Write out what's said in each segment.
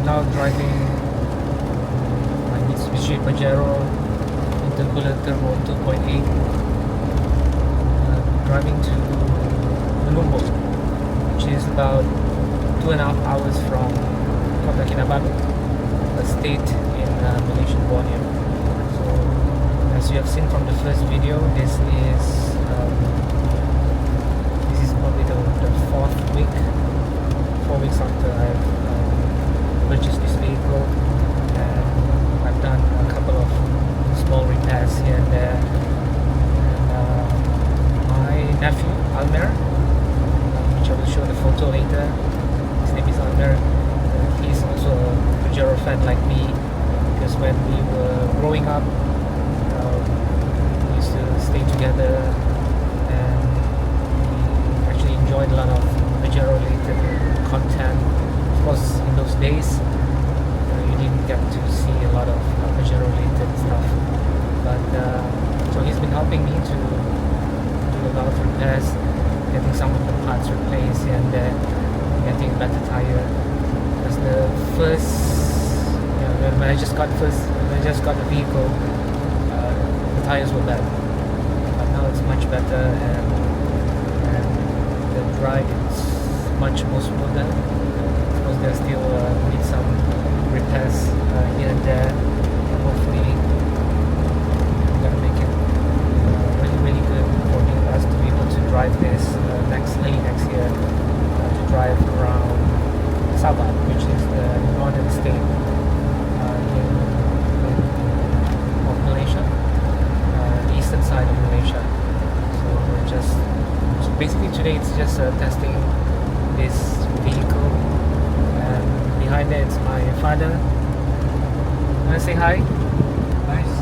Now driving my Mitsubishi Pajero intercooler Road 2.8, driving to Menumbok, which is about 2.5 hours from Kota Kinabalu, a state in Malaysian Borneo. So, as you have seen from the first video, this is probably the 4th week, 4 weeks after I've purchased this vehicle, and I've done a couple of small repairs here and there. And my nephew Almer, which I will show the photo later, his name is Almer. He's also a Pajero fan like me, because when we were growing up, we used to stay together, and we actually enjoyed a lot of Pajero related content. Of course, in those days, you didn't get to see a lot of Pajero related stuff. But so he's been helping me to do a lot of repairs, getting some of the parts replaced and getting a better tire. Because the first, when I just got the vehicle, the tires were bad. But now it's much better, and the ride is much more smoother. Of course, there still need some repairs here and there. And hopefully, I'm gonna make it really good for us to be able to drive this early next year, to drive around Sabah, which is the northern state of Malaysia, the eastern side of Malaysia. So basically today it's just testing this vehicle, and behind there it's my father. Wanna say hi? Nice.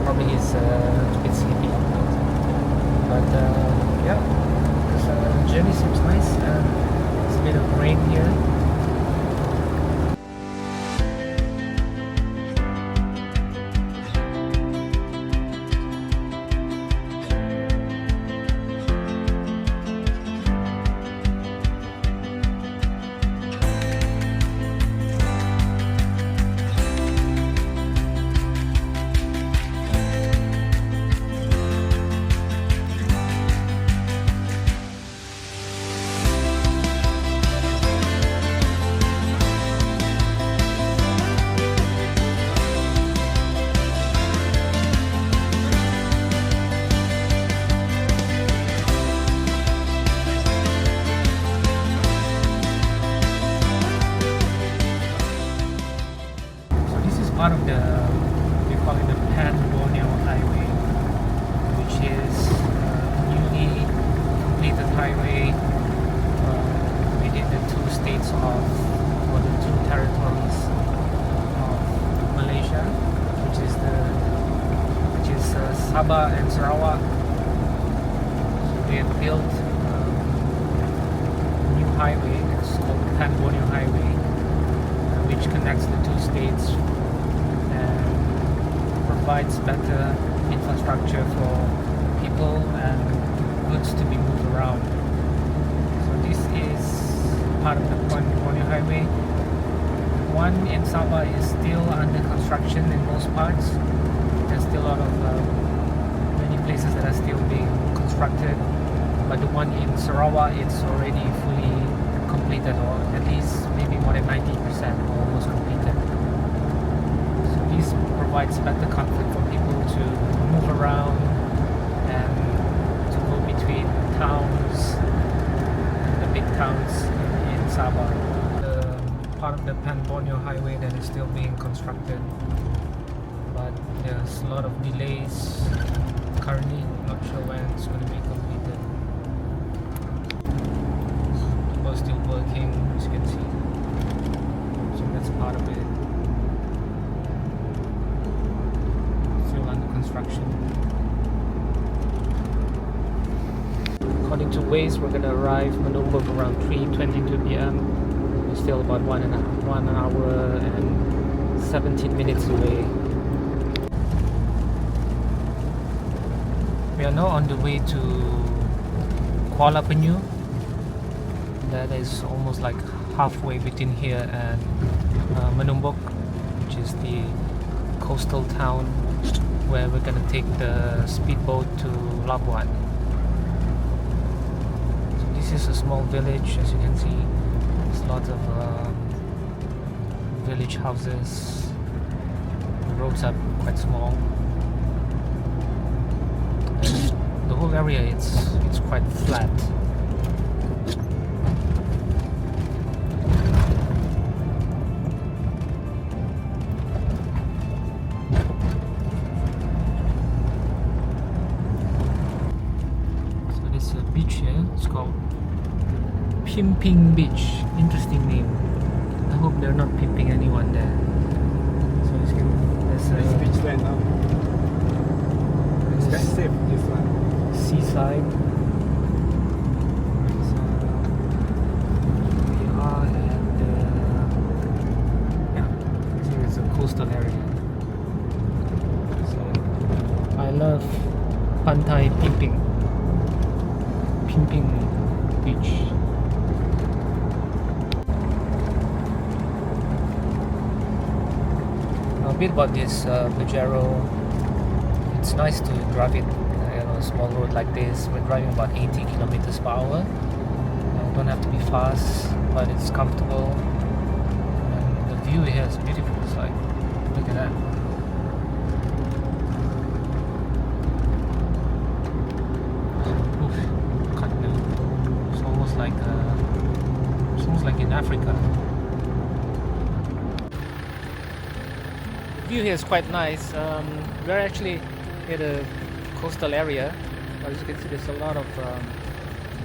Probably he's a bit sleepy, but yeah, this journey seems nice. It's a bit of rain here. Part of we call it the Pan Borneo Highway, which is a newly completed highway within the two states or the two territories of Malaysia, which is Sabah and Sarawak. So they have built a new highway. It's called the Pan Borneo Highway, which connects the two states provides better infrastructure for people and goods to be moved around. So this is part of the Pan Borneo Highway. One in Sabah is still under construction in most parts. There's still a lot of many places that are still being constructed, but the one in Sarawak, it's already fully completed, or at least maybe more than 90% or almost completed. This provides better comfort for people to move around and to go between towns, the big towns in Sabah. The part of the Pan Borneo Highway that is still being constructed, but there's a lot of delays currently. Not sure when it's going to be completed. People are still working, as you can see. So that's part of it. Construction. According to Waze, we're gonna arrive Menumbok around 3:22 p.m. We're still about 1 hour and 17 minutes away. We are now on the way to Kuala Penyu. That is almost like halfway between here and Menumbok, which is the coastal town where we're gonna take the speedboat to Labuan. So this is a small village, as you can see. There's lots of village houses. The roads are quite small. The whole area it's quite flat. So there's a beach here. It's called Pimping Beach. Interesting name. I hope they're not pimping anyone there. So there's Nice a beach land now. It's quite safe, this one. seaside. So we are at the see it's a coastal area. So I love Pantai Pimping Beach. A bit about this Pajero. It's nice to drive it on a small road like this. We're driving about 80 kilometers per hour. Don't have to be fast, but it's comfortable. And the view here is beautiful. It's like, look at that. Oof, it's almost like in Africa. The view here is quite nice. We're actually in a coastal area. As you can see, there's a lot of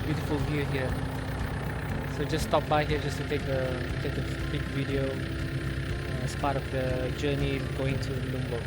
beautiful view here. So just stop by here just to take a big video as part of the journey going to Menumbok.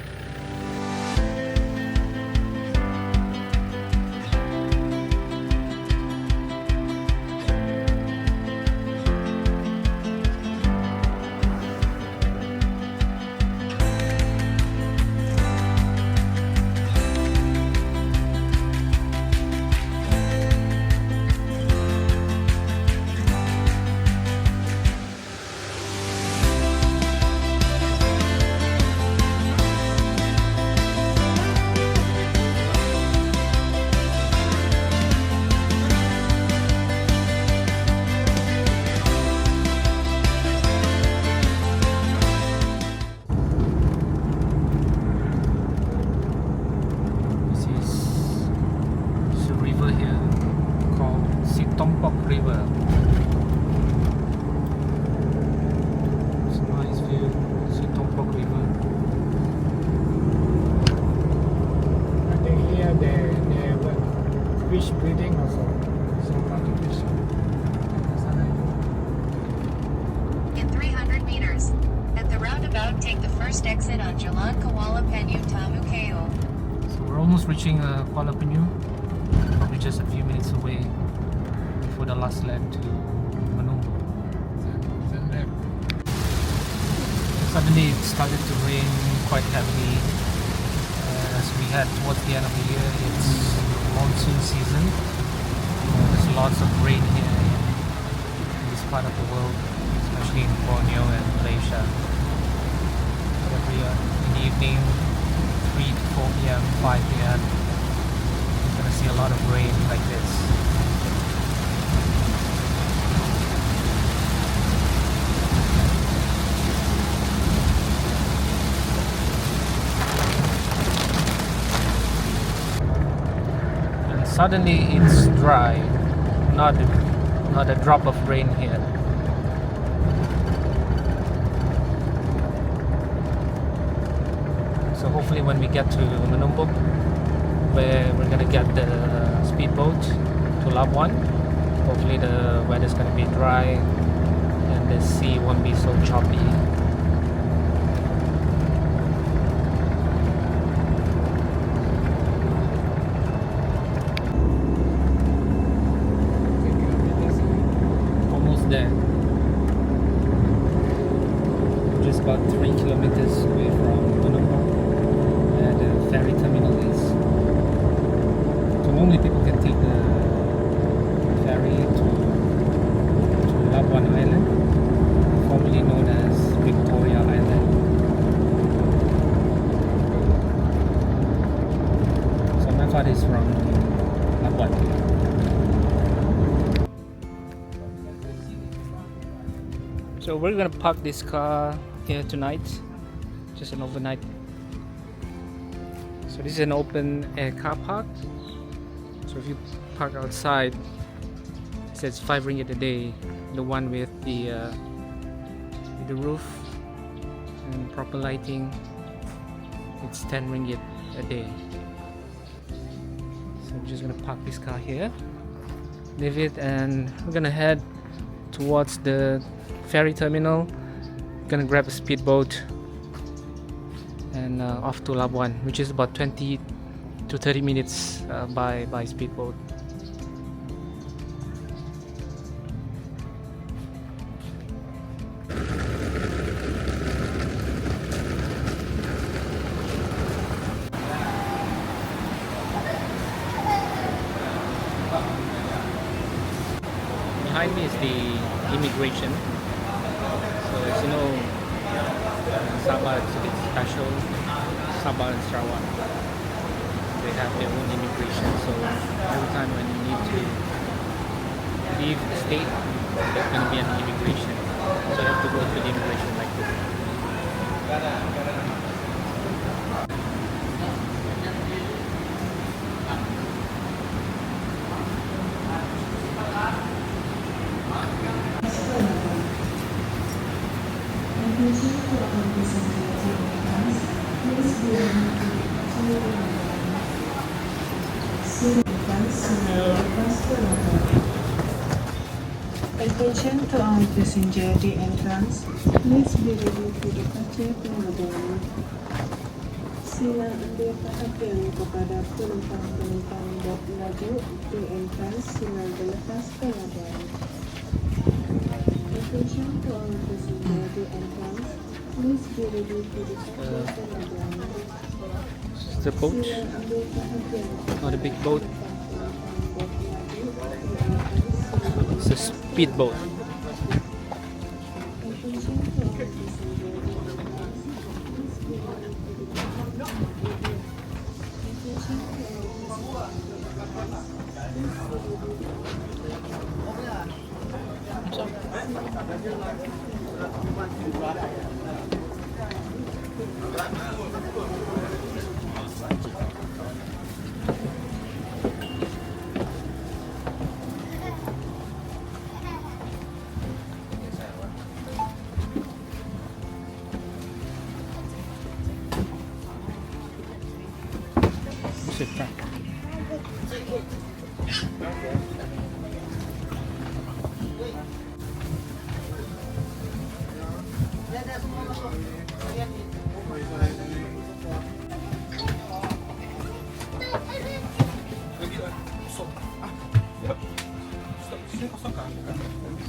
River. It's a nice view. Menumbok River. I think here they fish breeding also. So artificial. In 300 meters. At the roundabout, take the first exit on Jalan Kuala Penyu Tamu Keo. So we're almost reaching Kuala Penyu. Probably just a few minutes away for the last leg to Menumbok. Suddenly it started to rain quite heavily. As we head towards the end of the year, it's monsoon season. There's lots of rain here in this part of the world, especially in Borneo and Malaysia. In the evening, 3 to 4 p.m., 5 p.m., you're gonna see a lot of rain like this. Suddenly it's dry, not a drop of rain here. So hopefully when we get to Menumbok, where we're gonna get the speedboat to Labuan, hopefully the weather's gonna be dry and the sea won't be so choppy. There. just about 3 kilometers away from Menumbok, where the ferry terminal is. So normally people can take the ferry to Labuan Island, formerly known as Victoria Island. So my father is from Labuan. So we're gonna park this car here tonight, just an overnight. So this is an open air car park. So if you park outside, it says 5 ringgit a day. The one with the roof and proper lighting, it's 10 ringgit a day. So I'm just gonna park this car here, leave it, and we're gonna head towards the ferry terminal. Gonna grab a speedboat and off to Labuan, which is about 20 to 30 minutes by speedboat. Behind me is the immigration. So as you know, Sabah is a bit special. Sabah and Sarawak, they have their own immigration. So every time when you need to leave the state, there's going to be an immigration. So you have to go through the immigration like this. Attention to all passenger the entrance. Please be ready to departure to Borneo. Silakan ambil perhatian kepada penumpang-penumpang bot laju di entrance silang berlepas ke Labuan. Attention to all passenger the entrance. Please be ready to departure to Labuan. This is the boat, not a big boat. It's a speedboat. Sit back.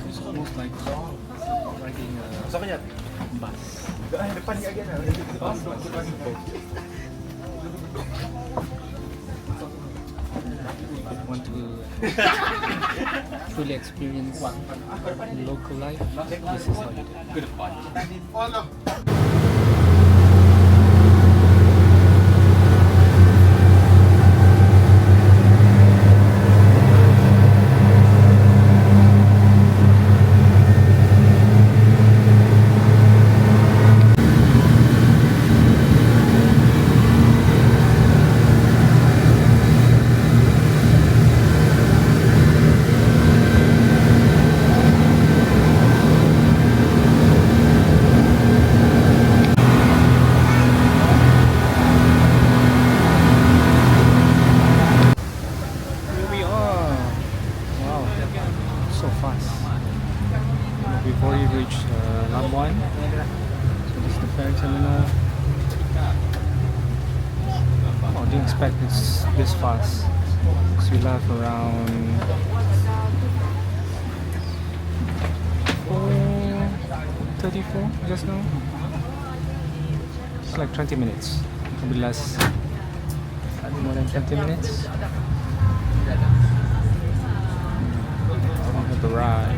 It's almost like riding a bus. Want to fully experience local life, this is how you do it. Before you reach Labuan, so this is the ferry terminal. Oh, I didn't expect it's this fast. So we left around 4:34 just now. It's like 20 minutes, maybe less, slightly more than 20 minutes. On the ride.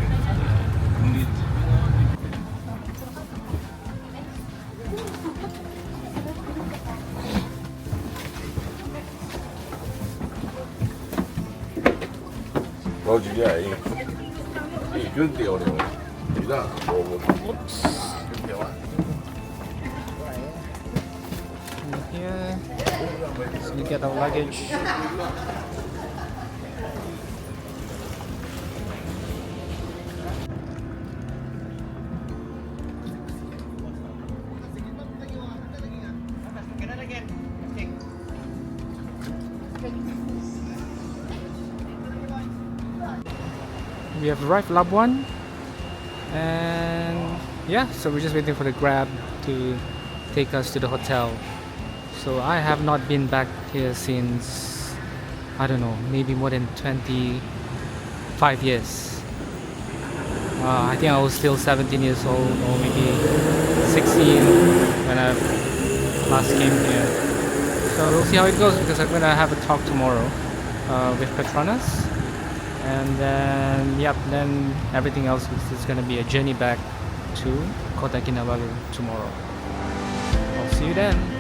Here, so we get our luggage. We have arrived Labuan, and yeah, so we're just waiting for the Grab to take us to the hotel. So I have not been back here since, I don't know, maybe more than 25 years. I think I was still 17 years old, or maybe 16 when I last came here. So we'll see how it goes, because I'm gonna have a talk tomorrow with Petronas. And then, yep, then everything else is gonna be a journey back to Kota Kinabalu tomorrow. I'll see you then.